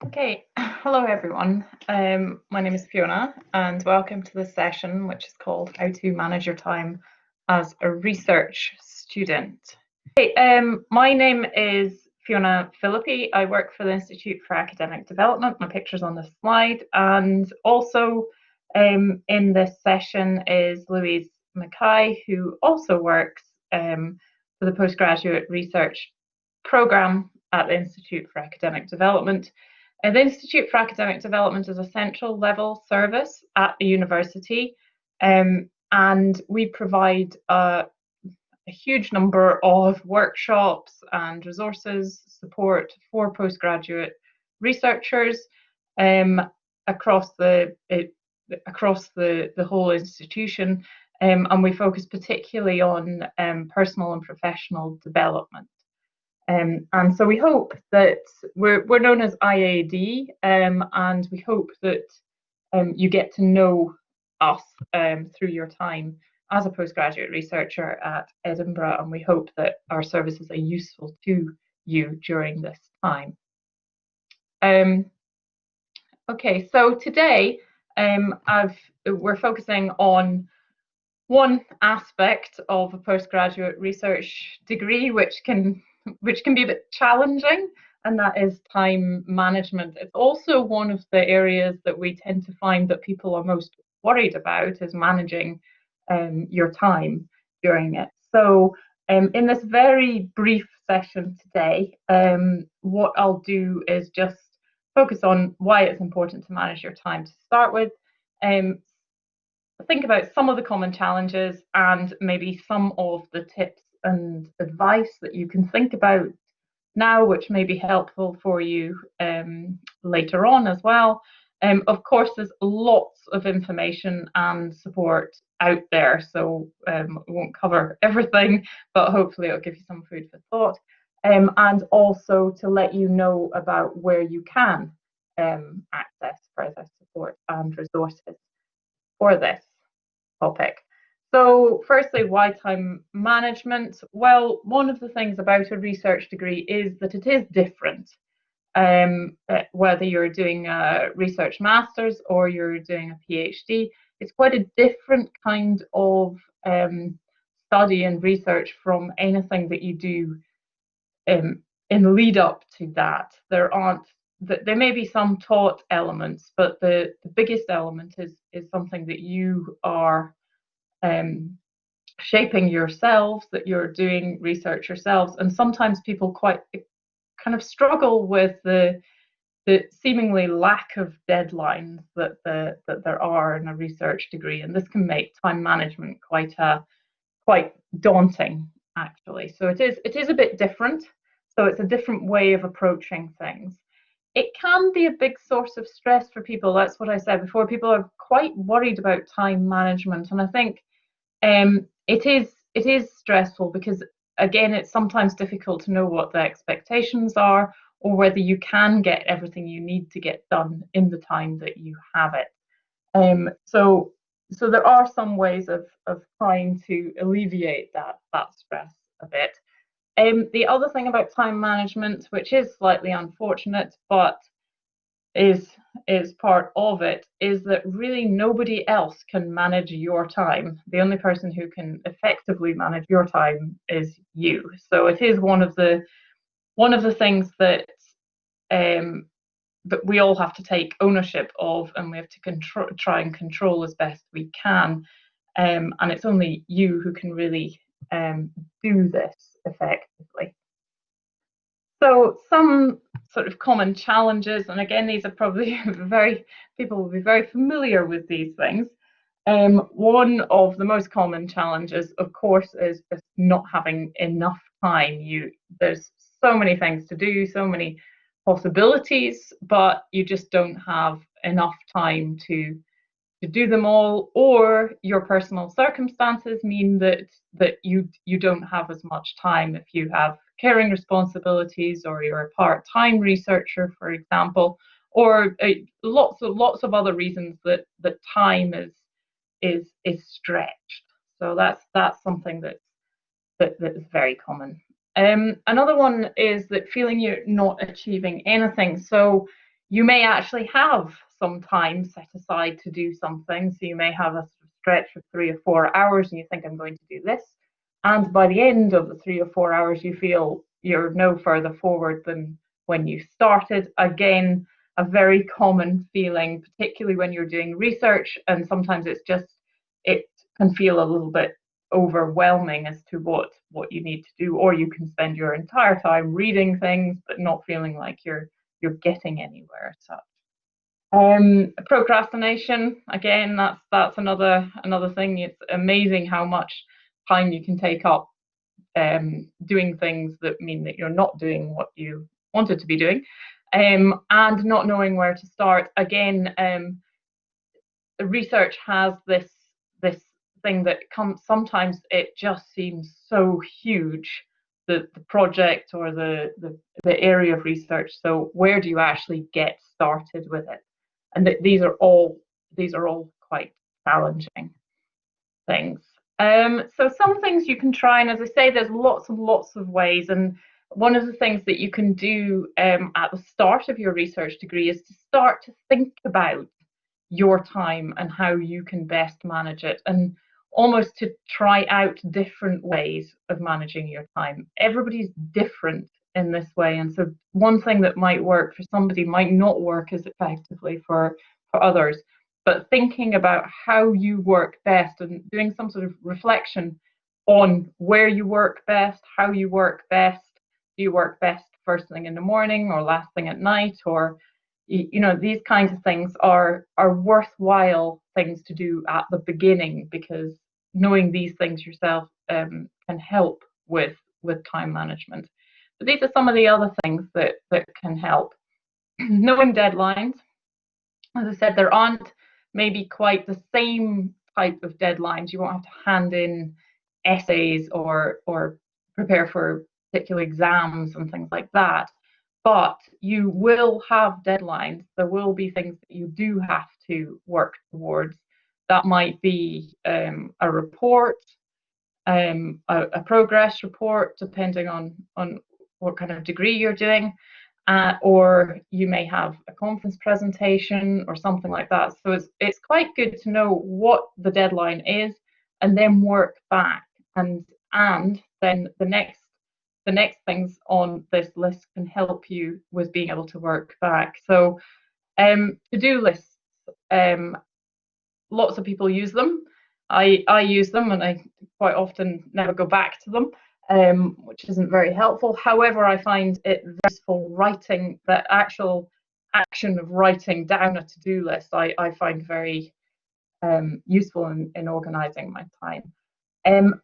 Okay, hello everyone. My name is Fiona and welcome to this session which is called How to Manage Your Time as a Research Student. Okay, my name is Fiona Philippi. I work for the Institute for Academic Development. My picture's on the slide, and also in this session is Louise Mackay, who also works for the Postgraduate Research Programme at the Institute for Academic Development. The Institute for Academic Development is a central level service at the university, and we provide a huge number of workshops and resources support for postgraduate researchers um, across the whole institution, and we focus particularly on personal and professional development. And so we hope that we're known as IAD, and we hope that you get to know us through your time as a postgraduate researcher at Edinburgh, and we hope that our services are useful to you during this time. Okay, so today we're focusing on one aspect of a postgraduate research degree which can be a bit challenging, and that is time management. It's also one of the areas that we tend to find that people are most worried about, is managing your time during it. So in this very brief session today, what I'll do is just focus on why it's important to manage your time to start with, think about some of the common challenges and maybe some of the tips and advice that you can think about now, which may be helpful for you later on as well. Of course, there's lots of information and support out there, so we won't cover everything, but hopefully it'll give you some food for thought. And also to let you know about where you can access further support and resources for this topic. So firstly, why time management? Well, one of the things about a research degree is that it is different. Whether you're doing a research master's or you're doing a PhD, it's quite a different kind of study and research from anything that you do in lead up to that. There may be some taught elements, but the biggest element is something that you are shaping yourselves, that you're doing research yourselves. And sometimes people quite kind of struggle with the seemingly lack of deadlines that there are in a research degree, and this can make time management quite daunting, actually. So it is a bit different. So it's a different way of approaching things. It can be a big source of stress for people. That's what I said before. People are quite worried about time management, and I think it is stressful because, again, it's sometimes difficult to know what the expectations are or whether you can get everything you need to get done in the time that you have it. So there are some ways of trying to alleviate that stress a bit. The other thing about time management, which is slightly unfortunate, but is part of it, is that really nobody else can manage your time. The only person who can effectively manage your time is you. So it is one of the things that we all have to take ownership of, and we have to try and control as best we can. And it's only you who can really do this effectively. So some sort of common challenges, and again, these are probably people will be very familiar with these things. One of the most common challenges, of course, is just not having enough time. There's so many things to do, so many possibilities, but you just don't have enough time to do them all, or your personal circumstances mean that you don't have as much time. If you have caring responsibilities, or you're a part-time researcher, for example, or lots of other reasons that time is stretched. So that's something that is very common. Another one is that feeling you're not achieving anything. So you may actually have some time set aside to do something. So you may have a stretch of 3 or 4 hours and you think, I'm going to do this. And by the end of the 3 or 4 hours, you feel you're no further forward than when you started. Again, a very common feeling, particularly when you're doing research. And sometimes it can feel a little bit overwhelming as to what you need to do, or you can spend your entire time reading things but not feeling like you're getting anywhere as such. Procrastination, again, that's another thing. It's amazing how much time you can take up doing things that mean that you're not doing what you wanted to be doing, and not knowing where to start. Again, research has this thing that comes, sometimes it just seems so huge, the project or the area of research. So where do you actually get started with it? And these are all quite challenging things. So some things you can try, and as I say, there's lots and lots of ways. And one of the things that you can do at the start of your research degree is to start to think about your time and how you can best manage it, and almost to try out different ways of managing your time. Everybody's different in this way, and so one thing that might work for somebody might not work as effectively for others. But thinking about how you work best and doing some sort of reflection on where you work best, how you work best. Do you work best first thing in the morning or last thing at night? Or these kinds of things are worthwhile things to do at the beginning, because knowing these things yourself can help with time management. But these are some of the other things that can help. Knowing deadlines. As I said, there aren't maybe quite the same type of deadlines. You won't have to hand in essays or prepare for particular exams and things like that. But you will have deadlines. There will be things that you do have to work towards. That might be a report, a progress report, depending on what kind of degree you're doing, or you may have a conference presentation or something like that. So it's quite good to know what the deadline is and then work back, and then the next things on this list can help you with being able to work back. So to-do lists, lots of people use them. I use them, and I quite often never go back to them, which isn't very helpful. However, I find it very useful writing, the actual action of writing down a to-do list. I find very useful in organising my time.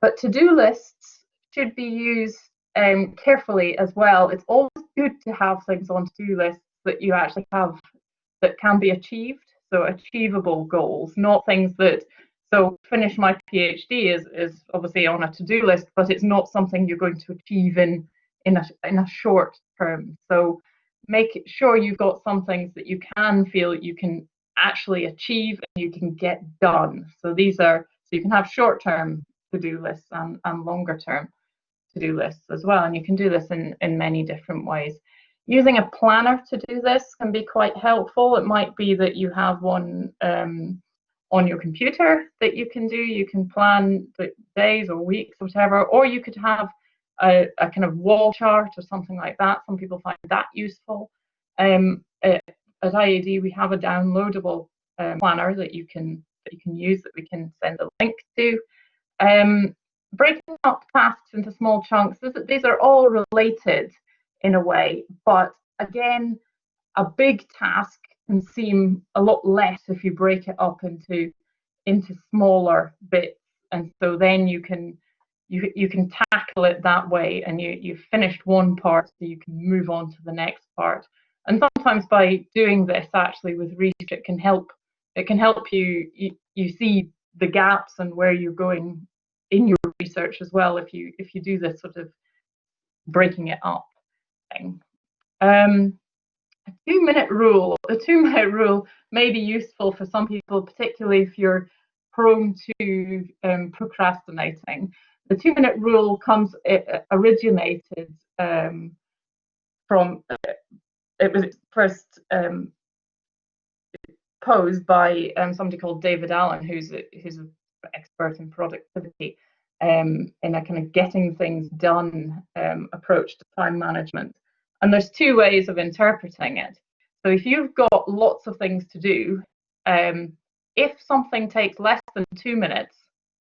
But to-do lists should be used carefully as well. It's always good to have things on to-do lists that you actually have that can be achieved. So achievable goals, not things that, so finish my PhD is obviously on a to-do list, but it's not something you're going to achieve in a short term. So make sure you've got some things that you can feel you can actually achieve and you can get done. So you can have short-term to-do lists and longer-term to-do lists as well. And you can do this in many different ways. Using a planner to do this can be quite helpful. It might be that you have one on your computer that you can do. You can plan the days or weeks or whatever, or you could have a kind of wall chart or something like that. Some people find that useful. At IAD, we have a downloadable planner that you can use, that we can send a link to. Breaking up tasks into small chunks, these are all related in a way, but again, a big task can seem a lot less if you break it up into smaller bits, and so then you can tackle it that way, and you've finished one part, so you can move on to the next part. And sometimes by doing this, actually, with research, it can help you see the gaps and where you're going in your research as well, if you do this sort of breaking it up thing. A 2-minute rule. The 2-minute rule may be useful for some people, particularly if you're prone to procrastinating. The 2-minute rule originated from it was first posed by somebody called David Allen, who's an expert in productivity, in a kind of getting things done approach to time management. And there's two ways of interpreting it. So if you've got lots of things to do, if something takes less than 2 minutes,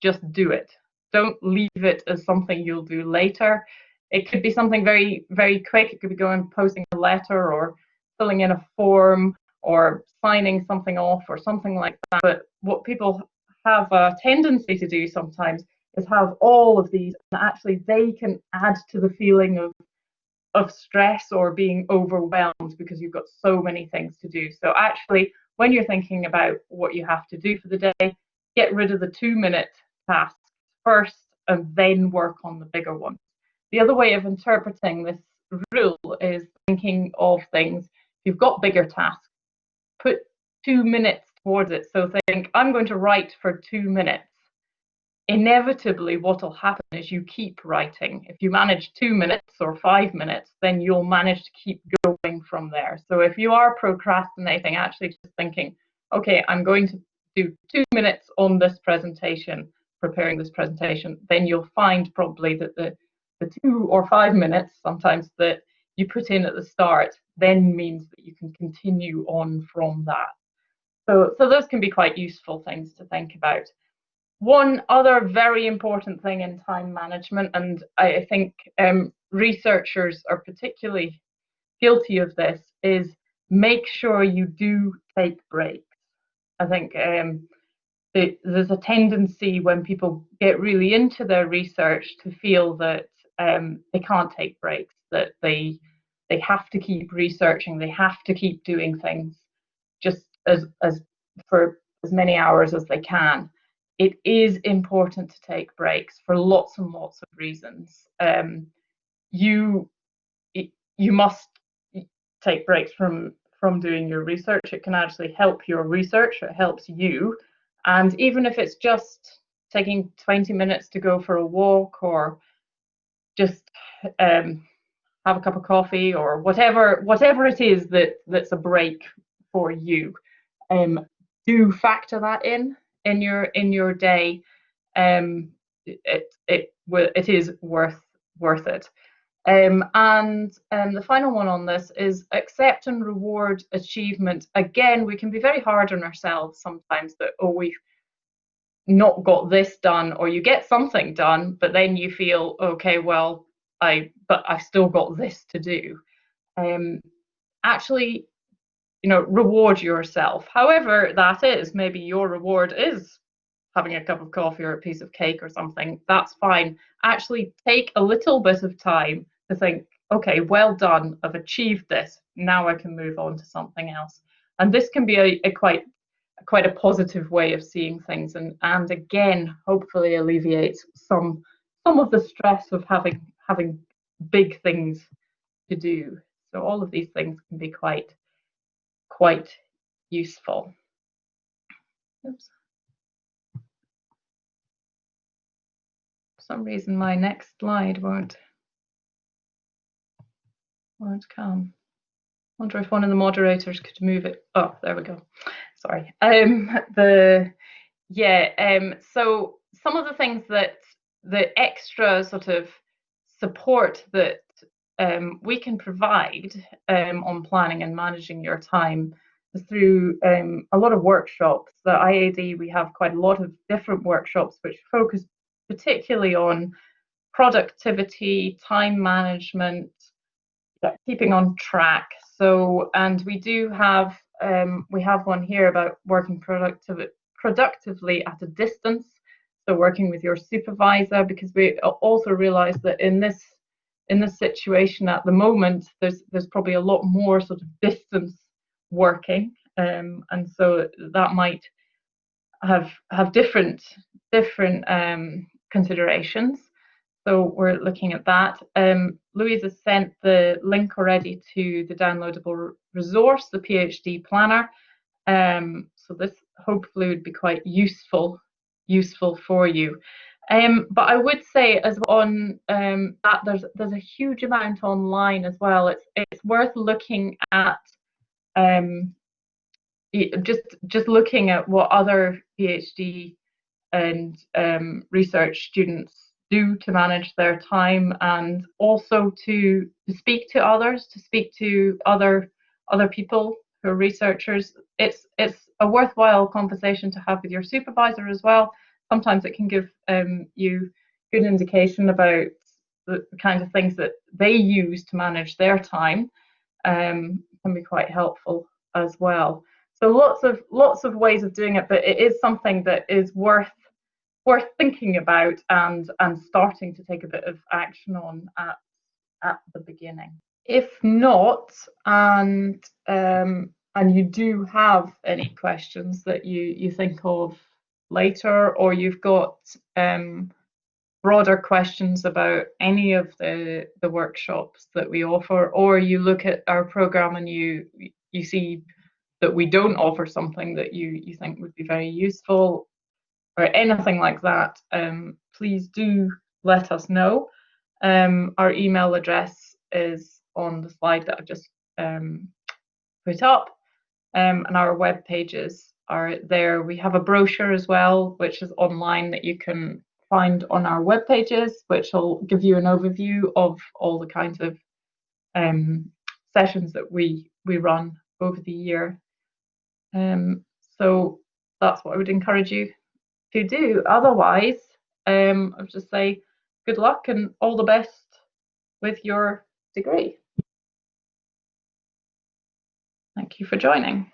just do it. Don't leave it as something you'll do later. It could be something very, very quick. It could be going posting a letter or filling in a form or signing something off or something like that. But what people have a tendency to do sometimes is have all of these, and actually they can add to the feeling of stress or being overwhelmed because you've got so many things to do. So actually, when you're thinking about what you have to do for the day, get rid of the 2-minute tasks first and then work on the bigger ones. The other way of interpreting this rule is thinking of things. If you've got bigger tasks, put 2 minutes towards it. So think, I'm going to write for 2 minutes. Inevitably, what will happen is you keep writing. If you manage 2 minutes or 5 minutes, then you'll manage to keep going from there. So if you are procrastinating, actually just thinking, okay, I'm going to do 2 minutes on this presentation, preparing this presentation, then you'll find probably that the 2 or 5 minutes sometimes that you put in at the start then means that you can continue on from that. So those can be quite useful things to think about. One other very important thing in time management, and I think researchers are particularly guilty of this, is make sure you do take breaks. I think there's a tendency when people get really into their research to feel that they can't take breaks, that they have to keep researching, they have to keep doing things just as for as many hours as they can. It is important to take breaks for lots and lots of reasons. You must take breaks from doing your research. It can actually help your research. It helps you, and even if it's just taking 20 minutes to go for a walk or just have a cup of coffee or whatever it is that's a break for you, do factor that in your day. It is worth it. And the final one on this is accept and reward achievement. Again, we can be very hard on ourselves sometimes that, oh, we've not got this done, or you get something done, but then you feel, okay, well, I've still got this to do. Actually, reward yourself. However that is, maybe your reward is having a cup of coffee or a piece of cake or something. That's fine. Actually take a little bit of time to think, okay, well done, I've achieved this, now I can move on to something else. And this can be a quite a positive way of seeing things, and again hopefully alleviates some of the stress of having big things to do. So all of these things can be quite useful. Oops. For some reason my next slide won't come. Wonder if one of the moderators could move it. Oh, there we go. Sorry. So some of the things that the extra sort of support that we can provide on planning and managing your time is through a lot of workshops. The IAD, we have quite a lot of different workshops which focus particularly on productivity, time management, keeping on track. So, and we do have one here about working productively at a distance. So working with your supervisor, because we also realize that in this situation at the moment, there's probably a lot more sort of distance working, and so that might have different considerations. So we're looking at that. Louise has sent the link already to the downloadable resource, the PhD Planner. So this hopefully would be quite useful for you. But I would say as well on that there's a huge amount online as well. It's worth looking at um, just looking at what other PhD and research students do to manage their time, and also to speak to others, to speak to other people who are researchers. It's a worthwhile conversation to have with your supervisor as well. Sometimes it can give you good indication about the kind of things that they use to manage their time. Can be quite helpful as well. So lots of ways of doing it, but it is something that is worth thinking about and starting to take a bit of action on at the beginning. If not, and you do have any questions that you think of later, or you've got broader questions about any of the workshops that we offer, or you look at our program and you see that we don't offer something that you think would be very useful, or anything like that, please do let us know. Our email address is on the slide that I've just put up, and our web pages are there. We have a brochure as well, which is online, that you can find on our web pages, which will give you an overview of all the kinds of sessions that we run over the year. So that's what I would encourage you to do. Otherwise, I would just say good luck and all the best with your degree. Thank you for joining.